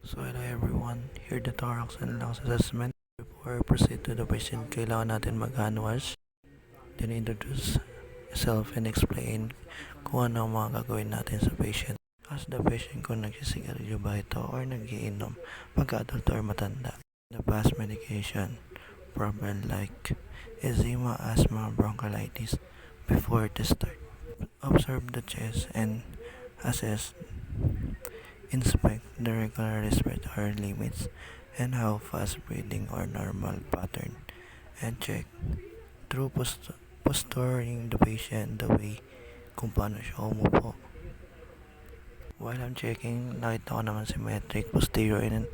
So hello everyone, here the thorax and lungs assessment. Before I proceed to the patient, kailangan natin mag-hand wash, then introduce yourself and explain kung ano ang mga gagawin natin sa patient. Ask the patient kung nagsisigarilyo ba ito or nagiinom pagka-adult or matanda. The past medication, problem like eczema, asthma, bronchitis before the start. Observe the chest and assess, inspect the regular respiratory limits and how fast breathing or normal pattern, and check through posturing the patient the way kung paano siya umupo. While I'm checking, nakita ko naman symmetric posterior and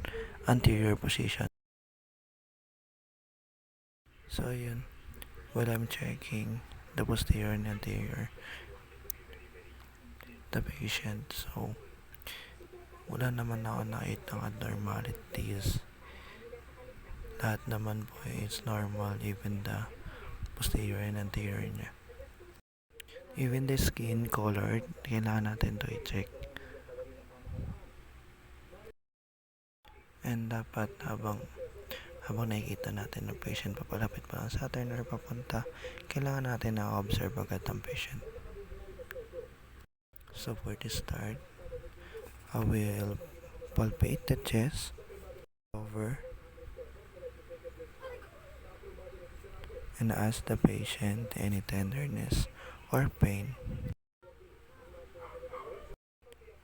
anterior position. So yun, while I'm checking the posterior and anterior the patient, so wala naman ako nakitang abnormalities. Lahat naman po is normal, even the posterior and anterior niya. Even the skin color, kailangan natin to i-check. And dapat habang nakikita natin ng patient papalapit pa lang sa atin or papunta, kailangan natin na-observe agad ang patient. So for the start, I will palpate the chest, over, and ask the patient any tenderness or pain.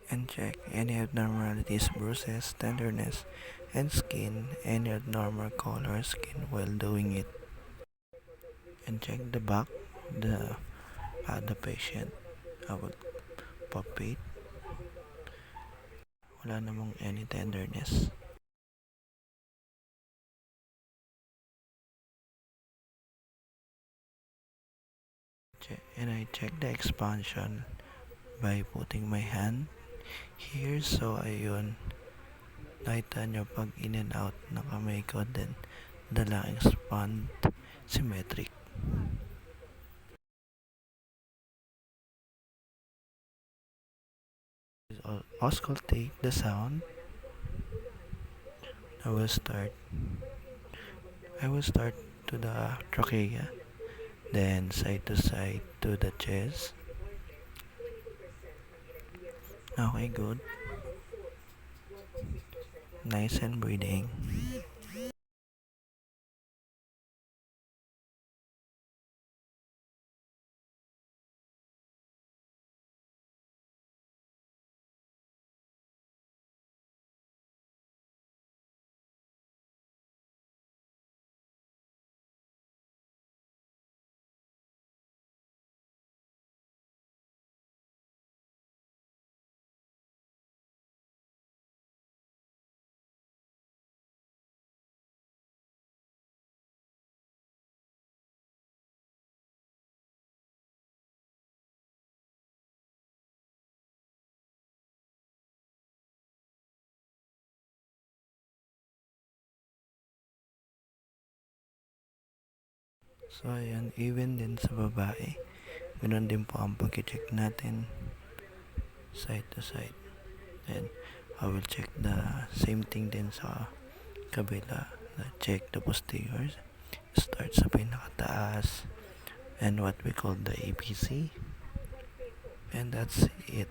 And check any abnormalities, bruises, tenderness, and skin, any abnormal color skin while doing it. And check the back, the patient. I will palpate. Wala namang any tenderness. And I check the expansion by putting my hand here. So ayun, nakita nyo pag in and out na kamay ko, then dala expand, symmetric. Auscultate the sound. I will start to the trachea, then side to side to the chest. Okay, good. Nice and breathing. So ayan, even din sa babae, ganoon din po ang pag-check natin side to side. Then I will check the same thing din sa kabila. Check the posteriors. Start sa pinakataas and what we call the APC. And that's it.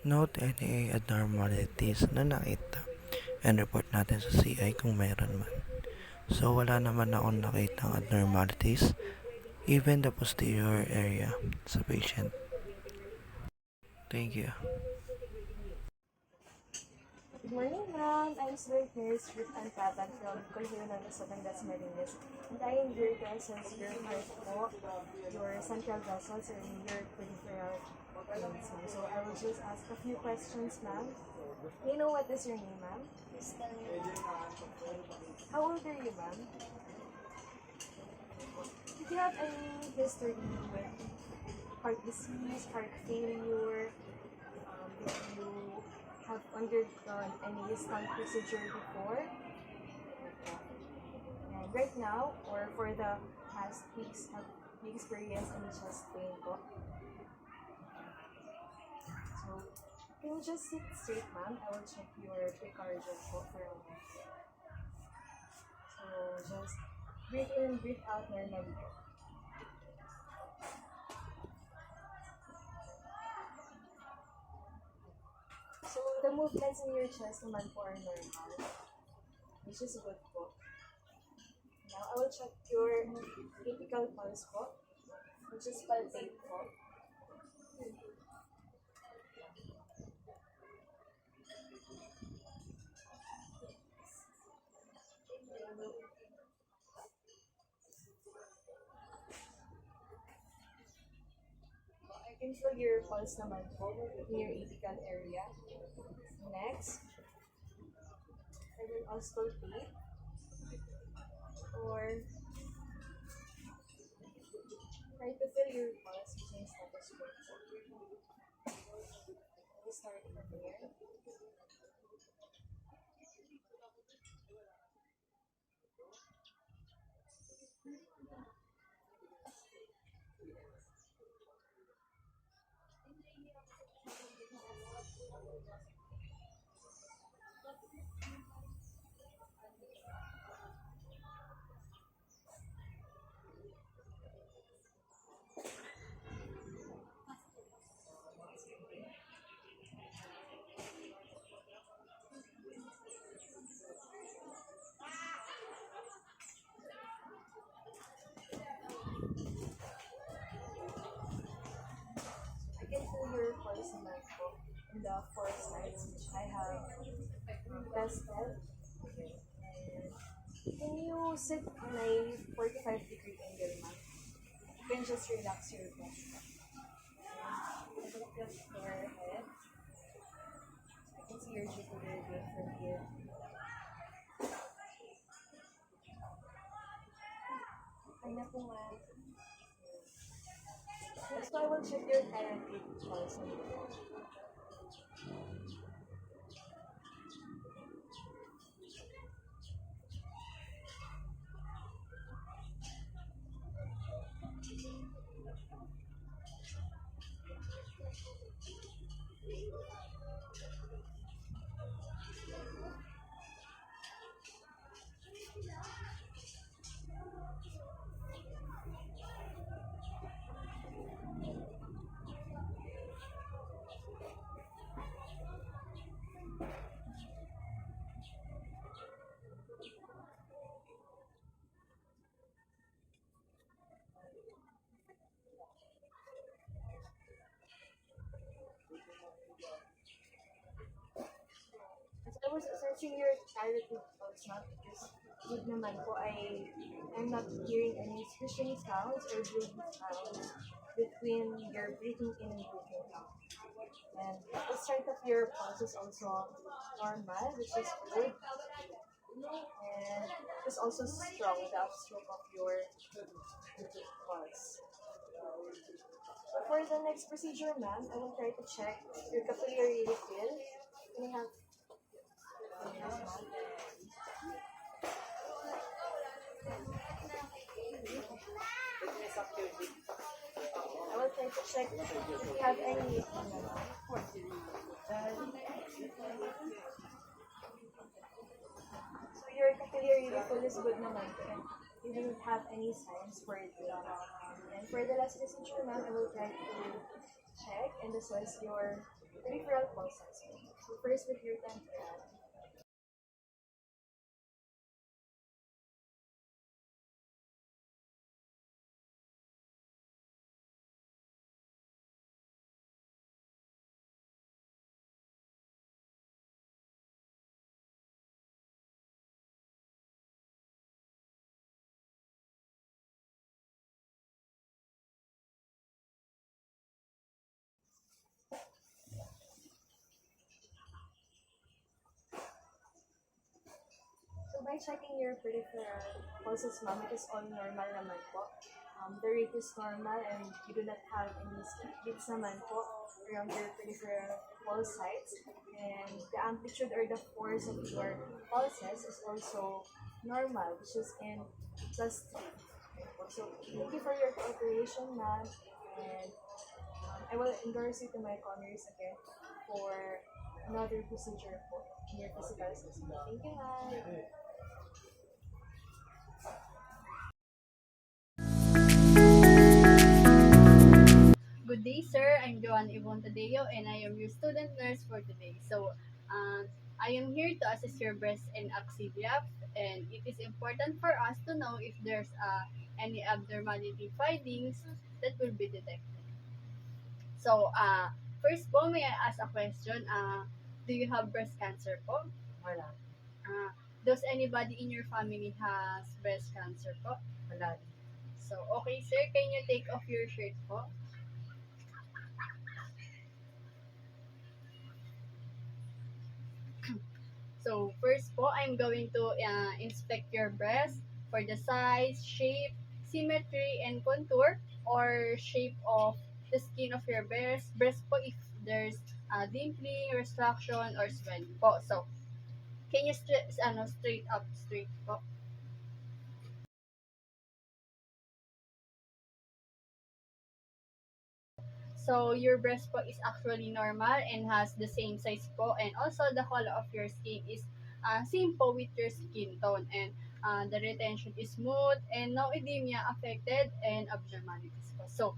Note any abnormalities na nakita and report natin sa CI kung mayroon man. So wala naman akong nakitang abnormalities, even the posterior area sa patient. Thank you. Good morning, ma'am. I'm Sir Nurse Ruth Ann Patan from Colegio ng Batangas, Marinas. And I am here to assess your heart po, your central vessels or in your peripheral veins, ma'am. So I will just ask a few questions, ma'am. May I know what is your name, ma'am? How old are you, ma'am? Did you have any history with heart disease, heart failure? Did you have undergone any stent procedure before? And right now, or for the past weeks, have you experienced any chest pain po? So, can you just sit straight, ma'am? I will check your precardial po for a moment. So, just breathe in and breathe out normally. So, the movements in your chest naman po are normal, which is good po. Now, I will check your apical pulse po, which is palpate po. I can feel your pulse naman po in your apical area. Next, I will auscultate or try to feel your pulse using stethoscope. We start from here. I can feel your pulse naman po in the four sides which I have tested. And can you sit on a 45-degree angle, ma'am? You can just relax your chest. And look at your head. I can see your jugular vein from here. Okay na po, ma'am. So I will check your carotid pulse. As I was searching your carotid pulse, not because good naman po I'm not hearing any swishing sounds or breathing sounds between your breathing in and breathing out. And the strength of your pulse is also normal, which is good. And it's also strong, the upstroke of your pulse. So for the next procedure, ma'am, I will try to check your capillary refill. Can I have I will try to check if you have any so your capillary refill is good naman. You didn't have any signs for it. And for the last procedure, ma'am, I will try to check and assess your peripheral pulses. So first with your temperature. by checking your peripheral pulses, ma'am, it is all normal naman po. The rate is normal and you do not have any skip beats naman po around your peripheral pulse sites. And the amplitude or the force of your pulses is also normal, which is in plus 3. So, thank you for your cooperation, ma'am. And I will endorse you to my corners again for another procedure po in your physical assessment. Thank you, ma'am. Good day, sir. I'm Joanne Ivon Tadeo, and I am your student nurse for today. I am here to assess your breast and axilla, and it is important for us to know if there's any abnormality findings that will be detected. So, first po, may I ask a question? Do you have breast cancer po? Wala. Uh, does anybody in your family has breast cancer po? Wala. So, okay, sir, can you take off your shirt po? So first po, I'm going to inspect your breast for the size, shape, symmetry, and contour or shape of the skin of your breast po if there's dimpling, retraction, or swelling po. So, can you straight up, straight po? So, your breast po is actually normal and has the same size po. And also, the color of your skin is same po with your skin tone. And the retention is smooth and no edema affected and abnormalities po. So,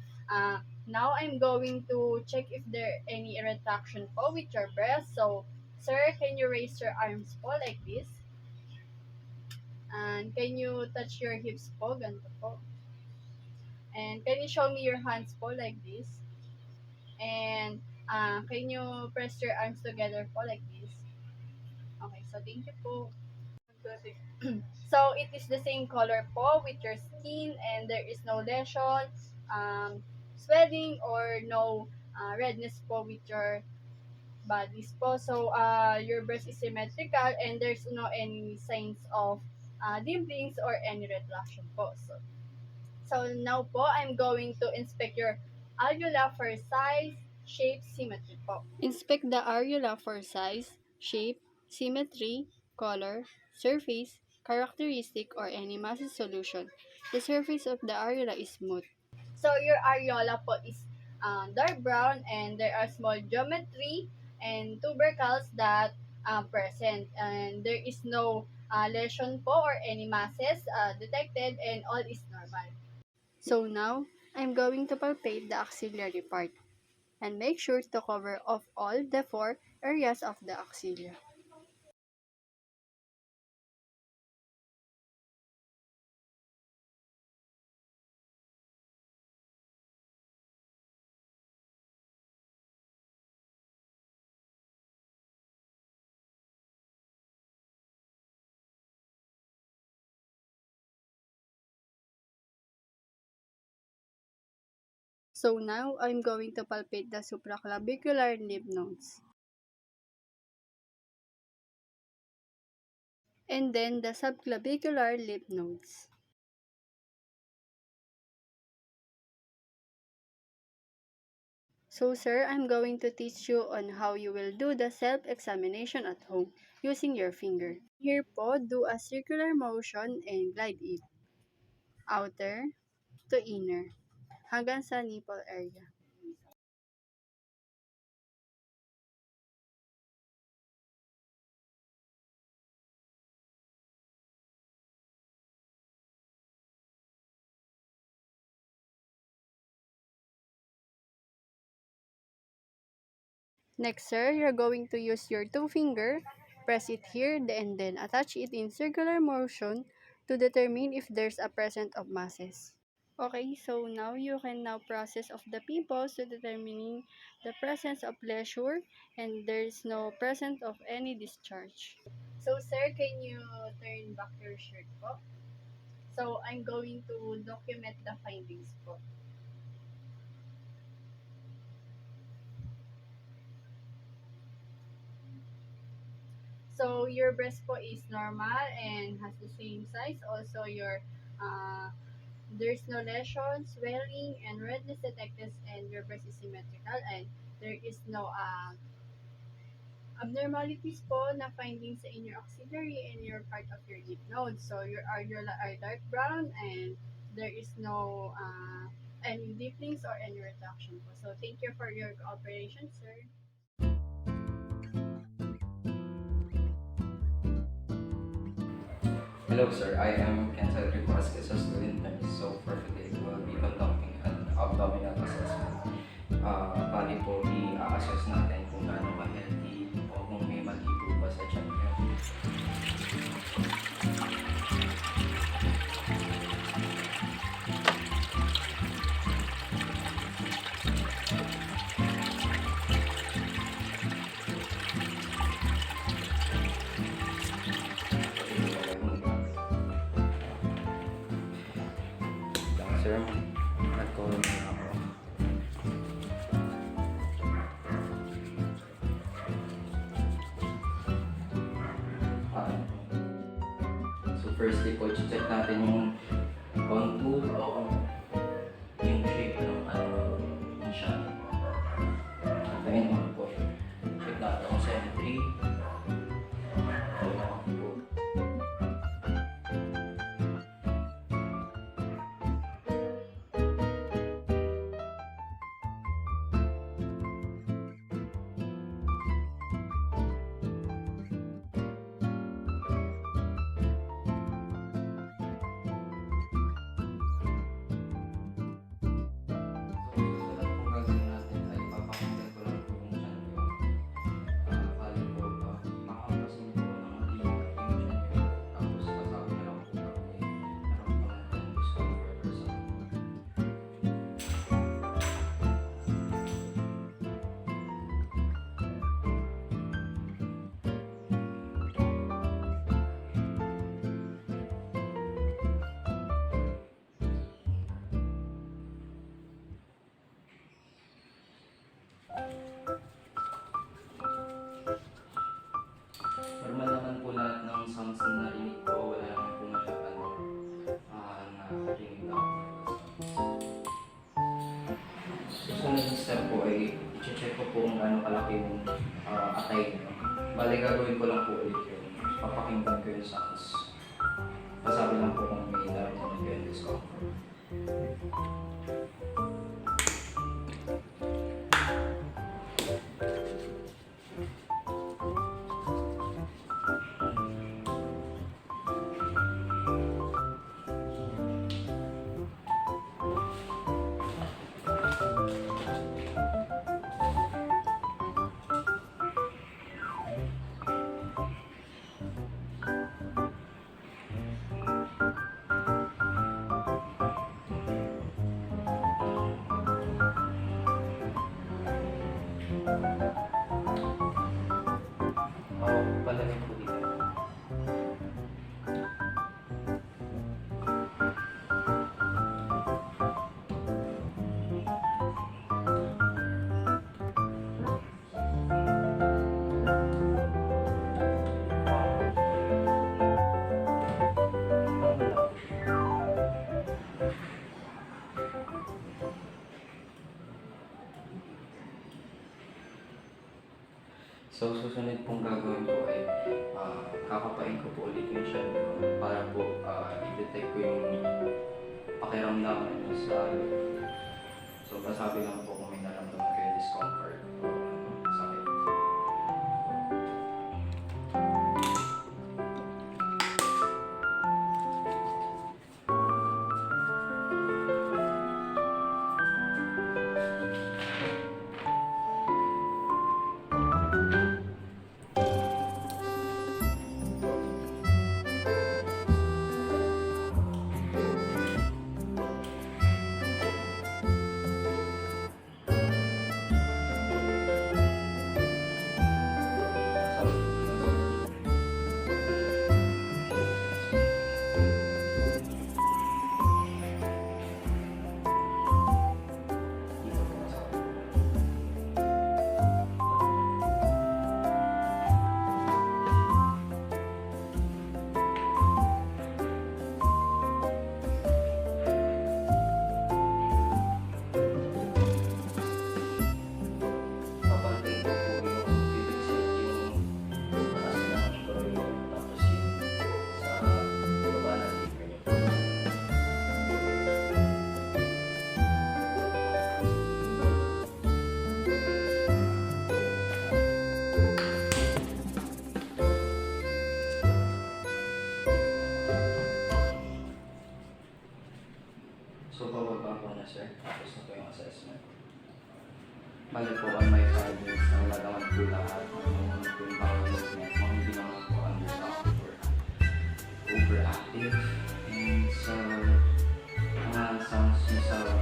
now I'm going to check if there any retraction po with your breast. So, sir, can you raise your arms po like this? And can you touch your hips po? Ganito po. And can you show me your hands po like this? And can you press your arms together po like this? Okay, so thank you po. So it is the same color po with your skin and there is no lesion, swelling or no redness po with your bodies po. So your breast is symmetrical and there's no any signs of dimplings or any retraction po. So now po, I'm going to inspect your areola for size, shape, symmetry po. Inspect the areola for size, shape, symmetry, color, surface, characteristic, or any massive solution. The surface of the areola is smooth. So your areola po is dark brown and there are small geometry and tubercles that present and there is no lesion po or any masses detected and all is normal. So now, I'm going to palpate the axillary part and make sure to cover off all the 4 areas of the axilla. So now, I'm going to palpate the supraclavicular lymph nodes. And then the subclavicular lymph nodes. So sir, I'm going to teach you on how you will do the self-examination at home using your finger. Here po, do a circular motion and glide it. Outer to inner. Hanggang sa nipple area. Next, sir, you're going to use your 2 finger, press it here, and then attach it in circular motion to determine if there's a presence of masses. Okay, so now you can now process of the pimples to determining the presence of lesion and there's no presence of any discharge. So, sir, can you turn back your shirt po? So, I'm going to document the findings po. So your breast po is normal and has the same size. Also your there's no lesion, swelling, and redness detected, and your breast is symmetrical, and there is no abnormalities po na findings sa inyo axillary and your part of your lymph nodes. So your ardula are dark brown and there is no any deepenings or any retraction po. So thank you for your cooperation, sir. Hello sir, I am Kensel Vasquez, a student nurse. So for today, we'll be conducting an abdominal assessment. Bali po, i-assess natin kung gaano ka-healthy o kung may mali po ba sa tiyan niyo. Sir, nag-call na ako. So firstly po, check natin yung contour o yung shape ng yung siya. Antayin mo po. Check natin kung symmetry. Normal naman po lahat ng sounds na narinig ko, wala naman po nakarinig na ako. Susunod na step po ay i-check ko po kung gaano kalaki yung atay nyo. Bali, gagawin ko lang po ulit yun. Papakinggan ko yung sounds. Pasabi lang po kung may nararamdaman ko yung discomfort. Palagay po dito. So, susunod pong gagawin ko ay kakapain ko po ulit yung siya para po i-detect ko yung pakiramdaman niya sa loob. So, pasabi lang po kung may naramdaman kayo discomfort o sakit. Bali po on my findings na wala naman po lahat ng mga po yung power movement. Mga hindi naman po underactive or overactive. And sa mga sounds nyo sa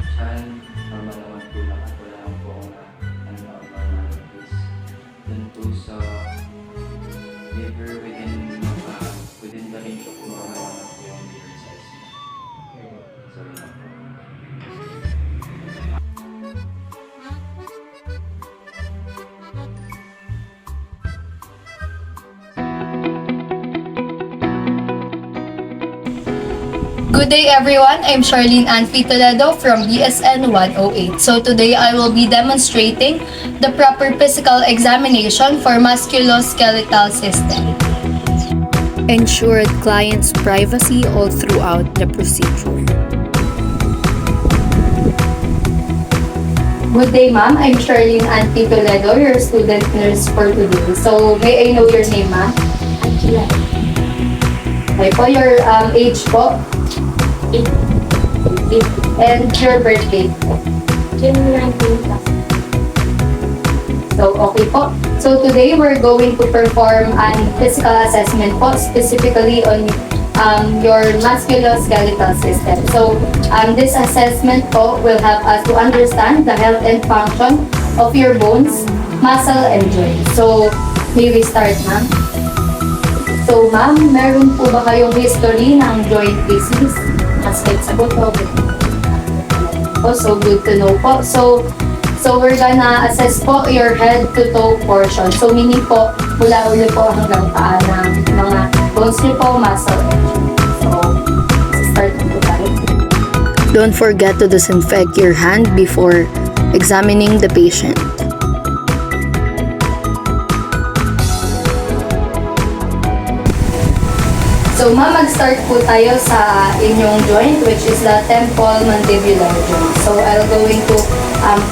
chan, normal naman po lahat. Wala naman po akong abnormalities. Then po sa liver within the range of normal naman po yung liver size mo. Sorry na po. Good day everyone, I'm Charlene Anfi Toledo from BSN 108. So today I will be demonstrating the proper physical examination for musculoskeletal system. Ensured client's privacy all throughout the procedure. Good day ma'am, I'm Charlene Anfi Toledo, your student nurse for today. So may I know your name ma'am? Angela. Okay po, your age po? And your birthday? June 19. So, okay po. So, today we're going to perform an physical assessment po, specifically on your musculoskeletal system. So, this assessment po will help us to understand the health and function of your bones, muscle, and joints. So, may we start, ma'am? So, ma'am, meron po ba kayong history ng joint disease? Masakit sa buto. So good to know po. So we're gonna assess po your head to toe portion. So meaning po, mula ulo po hanggang paa ng mga bones niyo po, muscle. So, start po tayo. Don't forget to disinfect your hand before examining the patient. So, ma'am, mag-start po tayo sa inyong joint, which is the temple-mandibular joint. So, I'll going to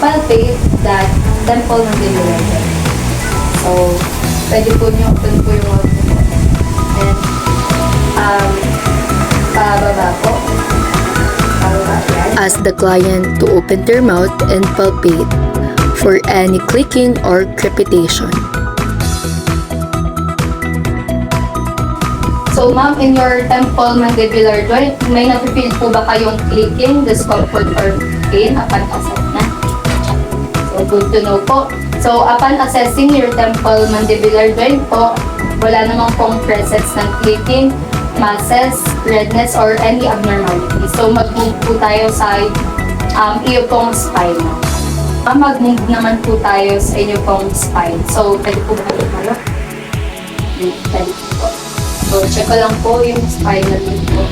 palpate that temple-mandibular joint. So, pwede po nyo open po yung mouth po. And, pababa po. Pababa yan. Ask the client to open their mouth and palpate for any clicking or crepitation. So, ma'am, in your temple-mandibular joint, may napipil po ba kayong clicking, discomfort, or pain upon assessment? So, good to know po. So, upon assessing your temple-mandibular joint po, wala namang pong presence ng clicking, muscles, redness, or any abnormality. So, mag-move po tayo sa iyo pong spine. Mag-move naman po tayo sa inyo pong spine. So, pwede po ba tayo? Pwede po. So, check ko lang po yung spinal cord po.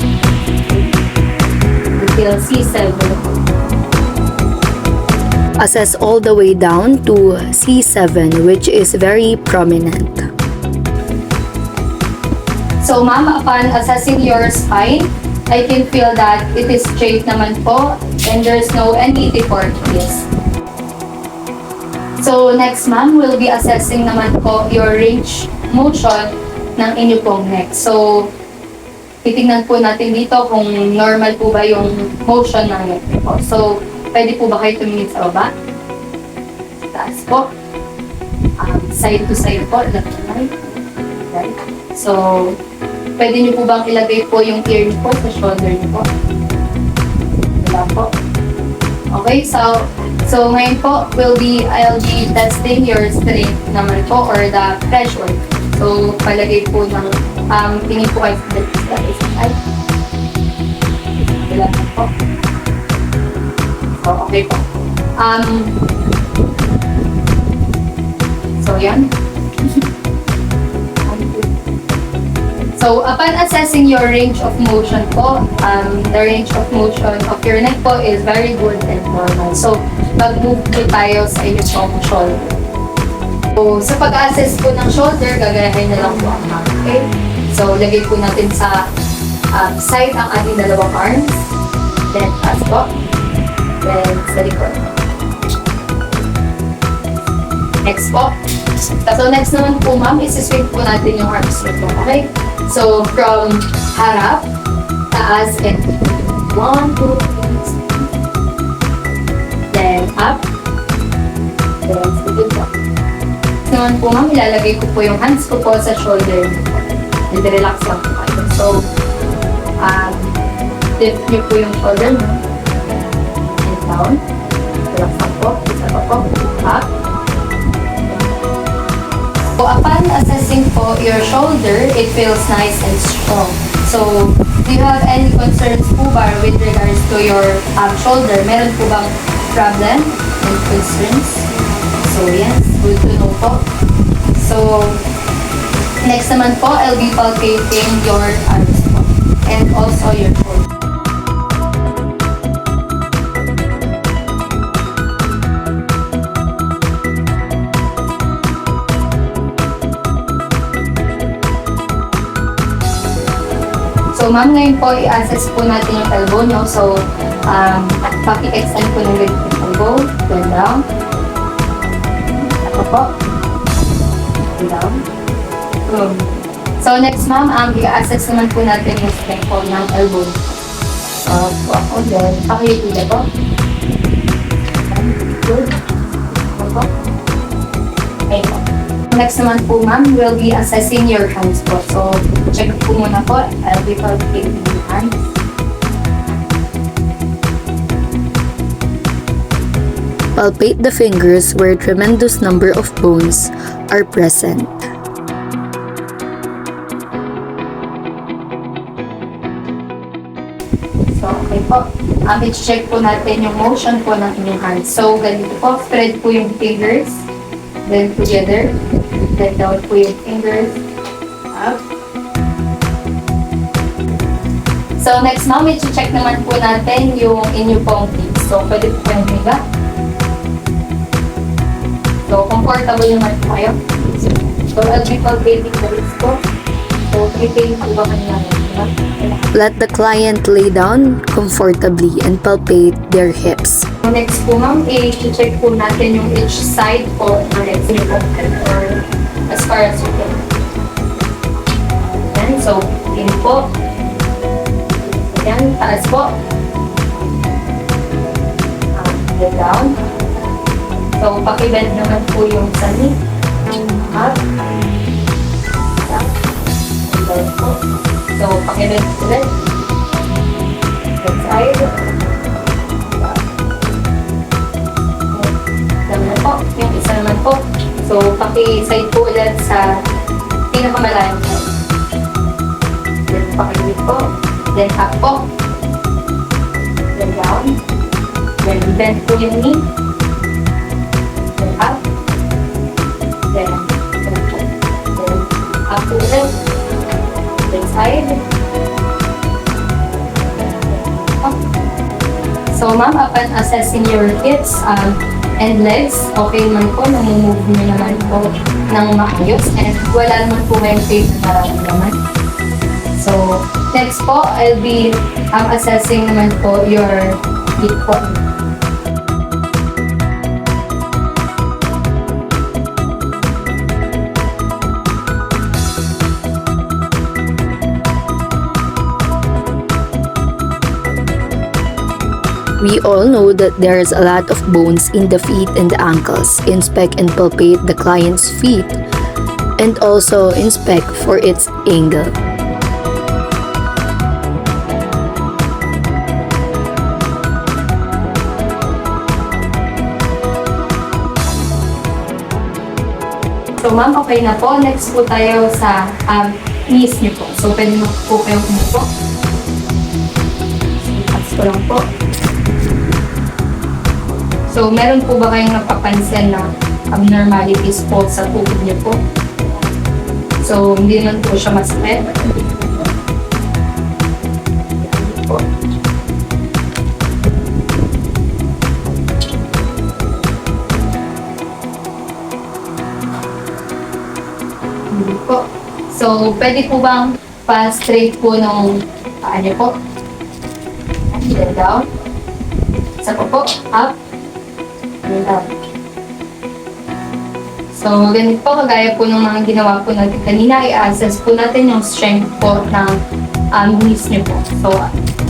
Until C7. Assess all the way down to C7, which is very prominent. So, ma'am, upon assessing your spine, I can feel that it is straight naman po and there's no any deformities. So, next, ma'am, we'll be assessing naman po your range motion ng inyo pong neck. So, titingnan po natin dito kung normal po ba yung motion ng neck po. So, pwede po ba kayo tumingin sa baba? Taas po. Side to side po, left to right. Right. So, pwede nyo po bang ilagay po yung ear nyo po sa shoulder nyo po? Wala po. Okay, so ngayon po, I'll be testing your strength naman po or the pressure. So, palagay po ng tingin po kayo sa side. Wala na po. So, okay po. So, yan. So, upon assessing your range of motion po, the range of motion of your neck po is very good and normal. So, mag-move po tayo sa inyong pong shoulder. So, sa pag-assess po ng shoulder, gagayahin na lang po ang mouth. Okay? So, lagay po natin sa side ang ating dalawang arms. Then, taas po. Then, sa likod. Next po. So, next naman po, ma'am, isi-swing po natin yung arms nyo po. Okay? So, from harap, taas, and 1, 2, 3, then up, naman po ma'am, ilalagay ko po yung hands ko po sa shoulder. And relax lang po kayo. So, lift niyo po yung shoulder mo. And down. Relax lang po. Isa pa po. Up. So, upon assessing po your shoulder, it feels nice and strong. So, do you have any concerns po ba with regards to your shoulder? Meron po bang problem and concerns? So, yes, good to know po. So, next naman po, I'll be palpating your arms po. And also your shoulder. So, ma'am, ngayon po, i-assess po natin yung elbow nyo. So, paki-extend po ng ganito yung elbow. Turn down. Ako po. Turn down. Boom. So, next, ma'am, i-assess naman po natin yung strength po ng elbow. So, po ako. Then, paki-ipila po. Good. Ako po. Okay po. Next naman po, ma'am, we'll be assessing your hands po. So, check po muna po. I'll be palpating your hands. Palpate the fingers where tremendous number of bones are present. So, okay po. I-check po natin yung motion po ng inyong hands. So, ganito po. Spread po yung fingers. Then, together. Then, down po yung fingers. Up. So, next, ma'am, i-check naman po natin yung inyo pong feet. So, pwede po kayong higa. So, comfortable naman po kayo. So, I'll be palpating the wrist po. So, preparing po ba kanina? Let the client lay down comfortably and palpate their hips. So, next po, ma'am, i-check po natin yung each side po ng legs niyo po. Or as far as you can. Ayan, so, in po. Ayan, taas po. Get down. So, pakibend naman po yung sa knee. Up. Up. And down po. So, pakibend ulit. Left side. Naman po. Yung isa naman po. So, paki-side po ulit sa pinakamalayang side. Then, pakibend po. Then, up po. Then, down. Then, bend po yung knee. Then, up. Then, bend po. Then, up po ulit. Then, side. Up. So, ma'am, upon assessing your hips and legs, okay naman po, namumove nyo naman po ng maayos and wala naman po kayong pain na nararamdaman. So, next po, I'll be assessing naman po your hip po. We all know that there is a lot of bones in the feet and the ankles. Inspect and palpate the client's feet and also inspect for its angle. So, ma'am, okay na po. Next po tayo sa knees niyo po. So, pwede mo po kayong umupo. Taas ko lang po. So, meron po ba kayong napapansin na abnormalities po sa tuhod niyo po? So, hindi naman po siya masakit. Po. Hindi po. So, pwede po bang pa-straight po nung paa niyo po? Then down. Isa po po. Up. And up. So, ganito po, kagaya po ng mga ginawa po natin kanina, i-assess po natin yung strength po ng knees niyo po. So,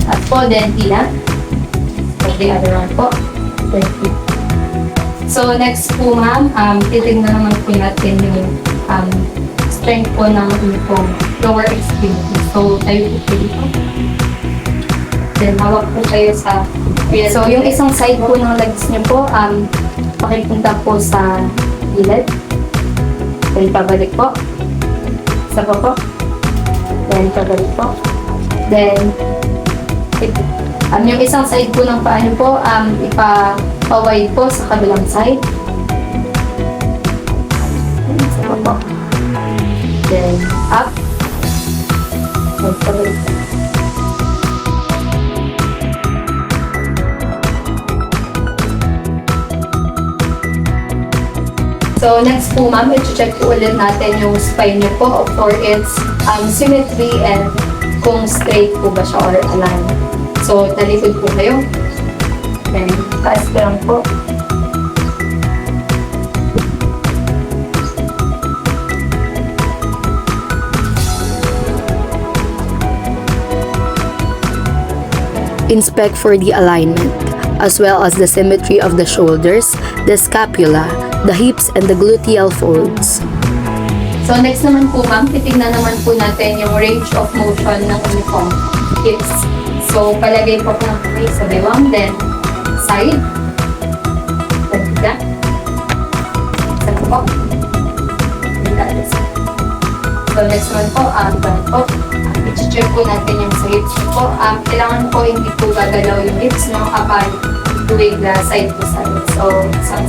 at po, then tila. So, the other one po. Then, So next po ma'am, titignan naman po natin yung strength po ng inyong lower extremity. So tayo po po dito. Then hawak po kayo sa so yung isang side po ng legs niyo po, pakipunta po sa gilid. Then pabalik po. Isa pa po. Then pabalik po. Then yung isang side po ng paa niyo po, ipa-wide po sa kabilang side. Isa pa po. Then up. Then pabalik po. So next po ma'am, i-check po ulit natin yung spine niyo po for its symmetry and kung straight po ba siya or aligned. So talikod po kayo. Then taas ko lang po. Inspect for the alignment, as well as the symmetry of the shoulders, the scapula, the hips, and the gluteal folds. So next naman po ma'am, titignan naman po natin yung range of motion ng uniform hips. So palagay po ko ng kamay sa bewang, then side, pagkita, isa po. So next naman po, front po. I-check po natin yung sa hips po. Kailangan po hindi po gagalaw yung hips no, upon doing the side to side. So sa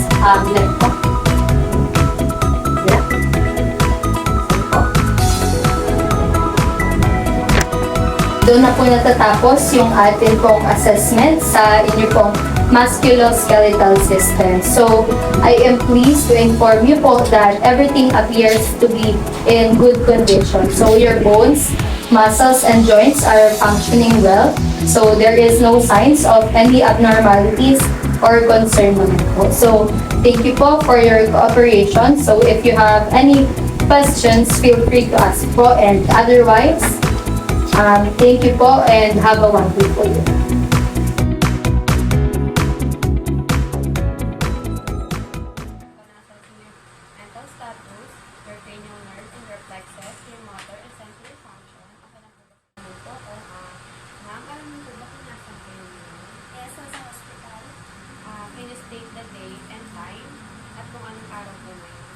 left po. Left. Side po. Doon na po natatapos yung atin pong assessment sa inyo pong musculoskeletal system. So, I am pleased to inform you po that everything appears to be in good condition. So, your bones, muscles, and joints are functioning well. So, there is no signs of any abnormalities or concern naman po. So, thank you po for your cooperation. So, if you have any questions, feel free to ask po. And otherwise, thank you po and have a wonderful day. Mental status, your cranial nerve and reflexes, your motor and sensory function. Okay lang po ba? Ano po kung, ma'am, alam niyo po ba kung nasan kayo ngayon? Yes, sa hospital. Can you state the date and time at kung anong araw po ngayon?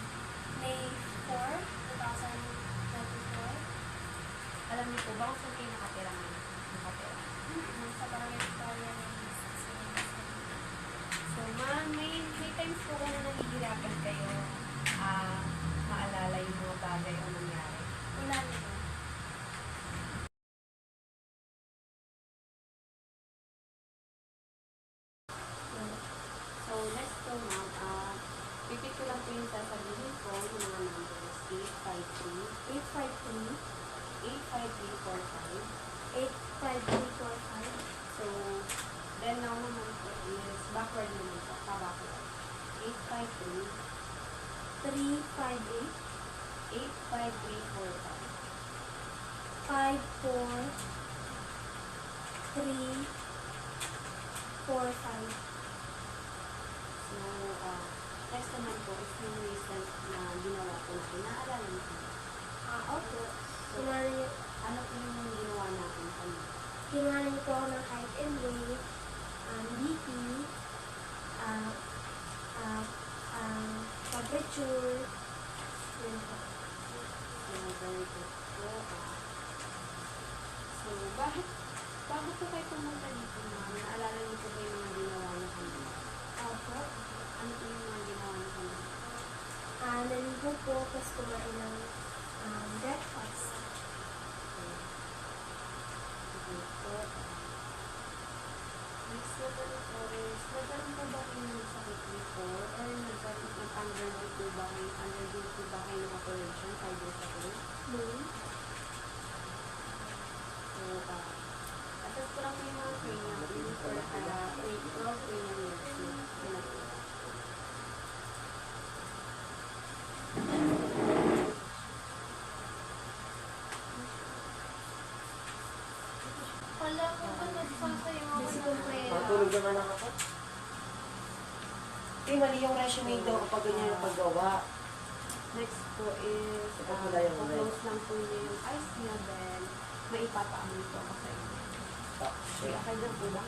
May 4, 2024. Alam niyo po ba kung saan kayo nakatira ngayon? Sa barangay Victoria ng So, ma'am, may times po ba na nahihirapan kayo maalala yung mga bagay o nangyari? Wala naman. So, next po, ma'am, repeat ko lang po yung sasabihin ko, yung mga numbers, 853, 85345. 85345. So, then now naman po is backward naman po, pa-backward. 853, 358. 85345. 54345. So, next naman po is yung recent na ginawa po natin. Naalala niyo po. Opo. So, ano po yung ginawa natin kanina? Kinuha niyo po ako ng height and weight, BP, temperature, yun po. So, very good po. So, bago po kayo pumunta dito, ma'am, naalala niyo po ba yung mga ginawa niyo kanina? Opo. Ano po yung mga ginawa niyo kanina? Naligo po, tapos kumain ng breakfast. Okay po. Next naman po is, nagkaroon po ba kayo ng sakit before? Or nag-undergo po ba kayo, undergo po ba kayo ng operation 5 years ago? No. So, assess ko lang po yung mga cranial nerves or 12 cranial nerves na pinag-po. Wala po ba nagsasayaw ako ng prayer? Matulog naman ako. Hindi, mali yung resume daw kapag ganyan yung paggawa. Next po is, Wala yung wala. close lang po niya yung eyes niya, then maipapaamoy po ako sa inyo. Okay, okay lang po ba?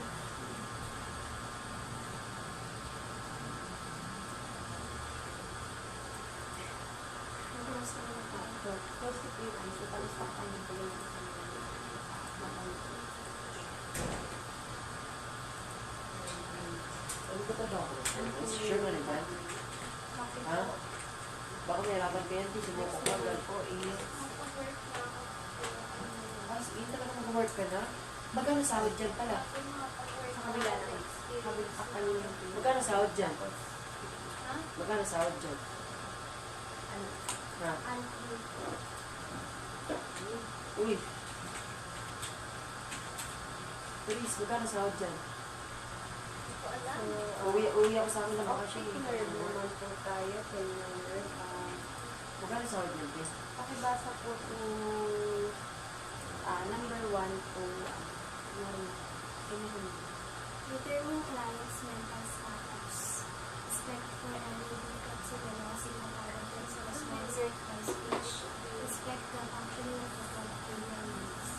Close to yung eyes, ipalistakan niyo po yung isa niyo. Ano ba ito ba? Sure mo na ba? Ha? Baka may harapan ka yan, di sumukok ka. Next po is, Mas, yun talaga mag-work ka na? Magkano sahod dyan pala? sa kabila na eyes. Kabila sa kanina po. Magkano sahod dyan? Magkano sahod dyan? Ano? Ha? Uy! Please, magkano sahod dyan? Uwi ako sa akin na bakasyon. Particular naman po tayo, tenure. Magkano sahod dyan, please? Pakibasa po kung number 1 po. Determine clients' mental status. Respect for any defects in the laws in the paragraphs of sponsored by speech. Respect the functioning of the collective needs.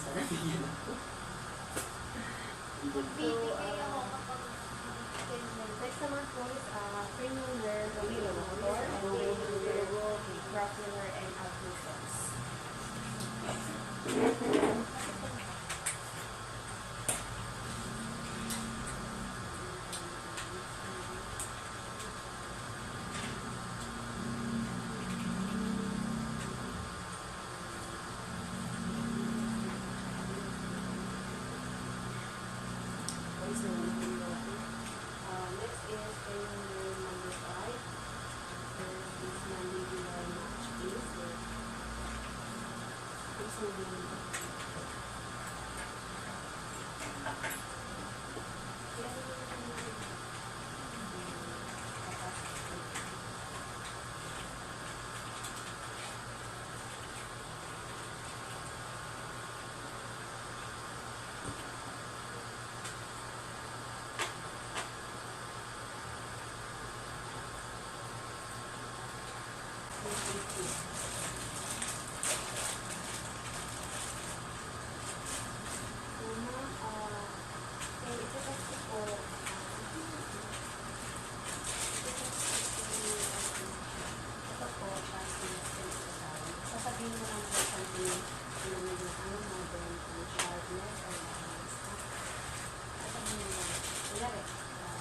Sana bigyan ako. Bibigay ako kapag Next naman po is cranial motor, ocular, and occlusals. Next is cranial number 5. This is mandibular notch case. This will be sasabihin mo lang po something na medyo ano mo, then sharpness or lightness. Sasabihin mo lang. Kunyari,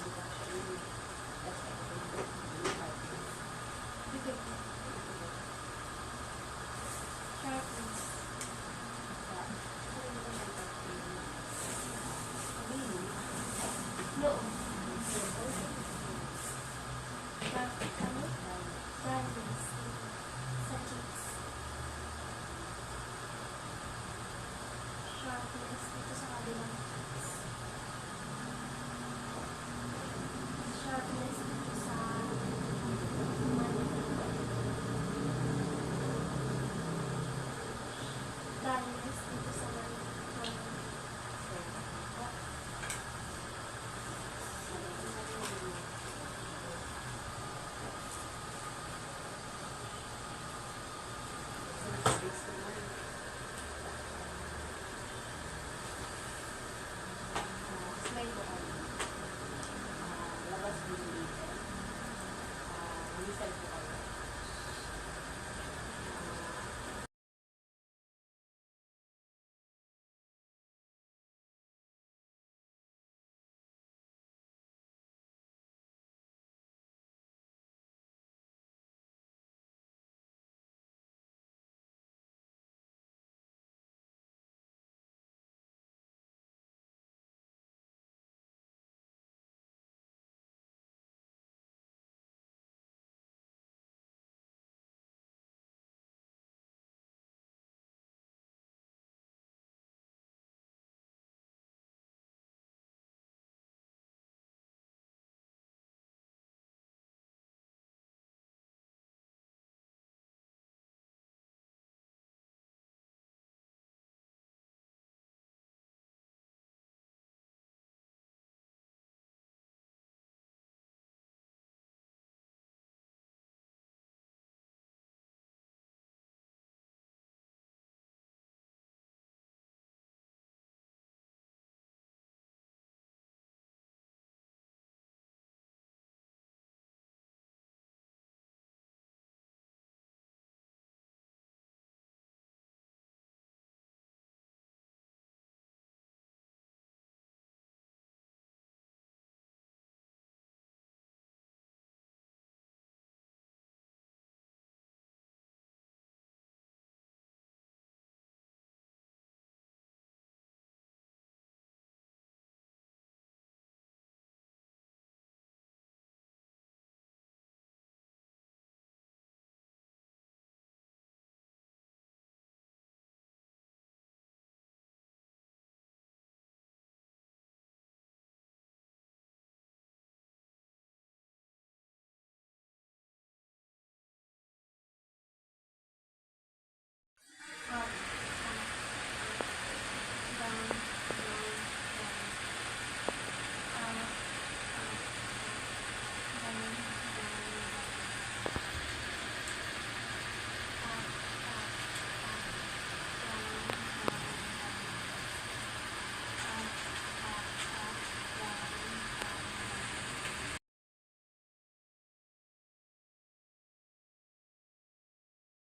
reduction in Sharpness. No,